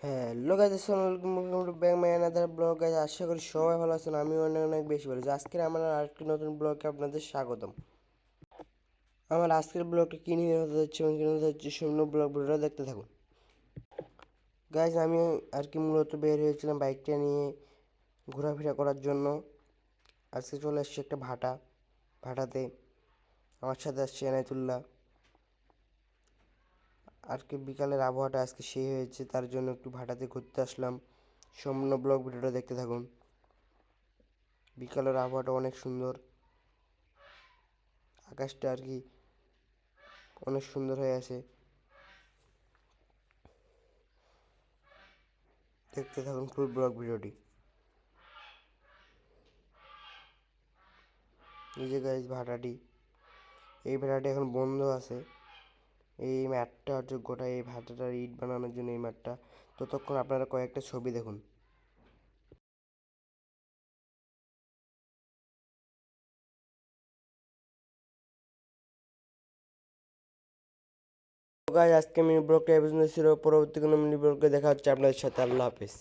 Hello guys, আসসালামু আলাইকুম। Welcome to back my another blog. Guys, আশা করি সবাই ভালো আছেন। আমি অনেক অনেক বেশি ভালো আছি। আজকে আমার আরেকটি নতুন ব্লগে আপনাদের স্বাগতম। আমার আজকের ব্লগটা কী নিয়ে হতে যাচ্ছে এবং কী হতে যাচ্ছে সম্পূর্ণ ভিডিওটা দেখতে থাকুন। গাইস, আমি আর কি মূলত বের হয়েছিলাম বাইকটা নিয়ে ঘোরাফেরা করার জন্য। আজকে চলে এসেছি একটা ভাটাতে। আমার সাথে আসছে এনায়তুল্লাহ। আর কি বিকালের আবহাওয়াটা আজকে সেই হয়েছে, তার জন্য একটু ভাটাতে ঘুরতে আসলাম। সম্পূর্ণ ব্লগ ভিডিওটা দেখতে থাকুন। বিকালের আবহাওয়াটা অনেক সুন্দর, আকাশটা আর কি অনেক সুন্দর হয়ে আছে। দেখতে থাকুন ফুল ব্লগ ভিডিওটি। এই যে গাইস ভাটাটি, এই ভাটাটি এখন বন্ধ আছে। এই ম্যাটটা হচ্ছে গোটা এই ভাটাটার ইট বানানোর জন্য এই ম্যাটটা। ততক্ষণ আপনারা কয়েকটা ছবি দেখুন। গাইস, আজকে মিনি ব্লগটা এই পর্যন্ত ছিল। পরবর্তী কোনো মিনি ব্লগে দেখা হচ্ছে আপনাদের সাথে। আল্লাহ হাফেজ।